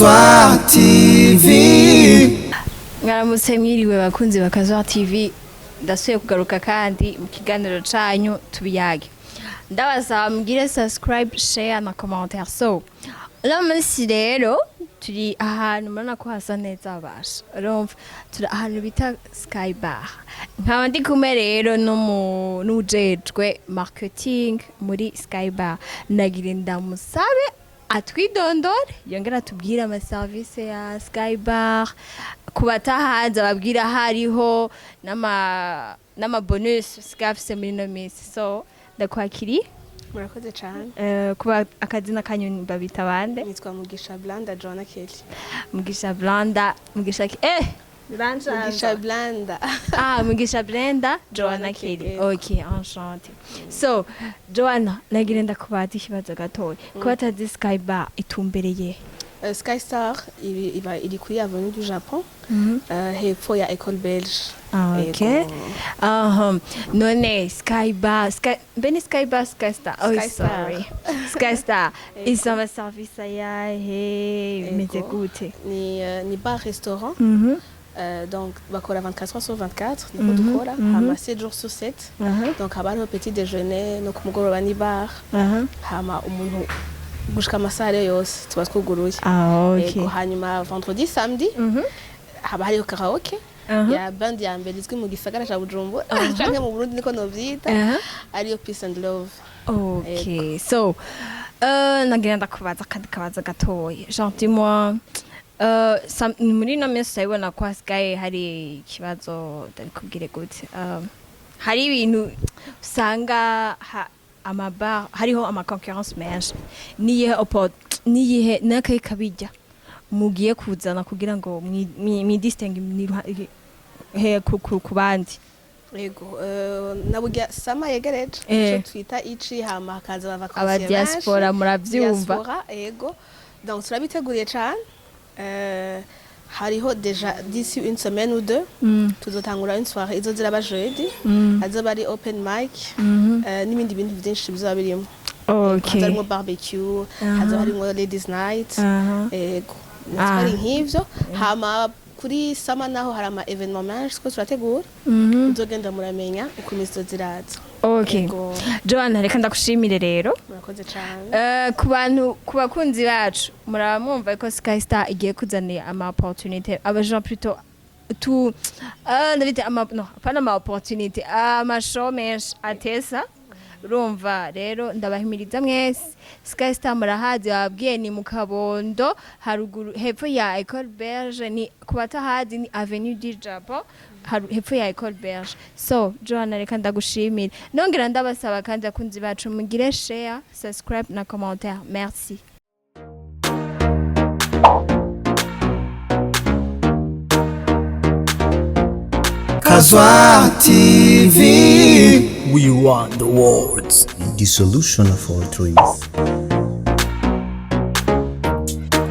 Kazwa TV. Mwaramutse mwiriwe bakunzi ba Kazwa TV, ndasuye kugaruka kandi mu kiganiro canyu tubiyage. Ndabasaba mugire subscribe, share na commentaire. So uno munsi rero turi ahantu murana ko hasa neza basha, urumva turi ahantu bita Sky Bar. Nkaba ndi kumwe rero n'ujejwe marketing muri Sky Bar. Nagire ndamusabe atwidondore yongera atubwire ama service ya Sky Bar, kubatahaza babwira hariho nama bonus skafise muri no minsi. So ndakwakiri. Murakoze cyane. Kuba akazina kanyu babita bande? Nitwa Mugisha Blanda Joanna Kelly. Mugisha Blanda, Mugisha Mugisha Blanda. Mugisha Blanda Joanna Kelly. Okay, enchantée. So, Joanna, nagire ndakubata ikibazo gatoya. Kuba tazi Sky Bar itumbereye. Sky Star iri kuri avenue du Japon. Hepfo ya École Belge. Okay. None Sky Bar, Sky Bar, Sky Star. Oh, Sky sorry. Sky Star. Isama service ayahe meze gute? Ni bar restaurant. Donc bakora 24 heures sur 24 niko dukora, hama 7 jours sur 7. Donc haba hariho petit déjeuner no kumugoroba ni bar. Hama umuntu gushika amasaha yose tuba twuguruye. Okay. Hanyuma vendredi samedi haba hariho karaoke. Ya band ya mbere izwi mu gisagara ca Bujumbura canke mu Burundi niko novyita, ariyo Peace and Love. Okay. So nagira ndakubaza kandi kabaza gatoya. Gentiment muri no minsi ubona ko hasigaye hari ikibazo ndabikubwire gute. Hari ibintu usanga amabar hariho ama concurrence menshi. Niyihe nakaye kabijya mugiye kuzana kugira ngo mi distingue ku bandi? Yego, nabugira sama yegereje cyo twita ici, hama hakaza bavakansi aba diaspora muravyumva. Yego, donc turabiteguriye cyane. Hariho déjà d'ici une semaine ou deux tuzotangura une soirée izozira ba jeudi, azoba ari open mic, n'ibindi bintu byinshi bizaba birimo. Okay. Hazarimo barbecue, hazoba harimo ladies night, yego natwari nk'ivyo. Hama kuri sama naho hari ama evenement menshi ko turategura, uzogenda muramenya uko imizo ziraza. Okay. Joanna, reka ndakushimire rero. Murakoze cyane. Ku bakunzi bacu muramwumva ko Sky Star igiye kuzana ama opportunité abaje plutôt ndabite ama opportunité ama show menshi atesa. Urumva rero ndabahimiriza mwese Sky Star murahazi, babwiye ni mu Kabondo haruguru hepfo ya École Belge, ni kubatahazi ni avenue du Japon hepfo ya École Belge. So Joanna, reka ndagushimira, nongera ndabasaba kandi akunzi bacu mugire share, subscribe na commentaire. Merci. Kazwa TV. We want the world's dissolution of all trees.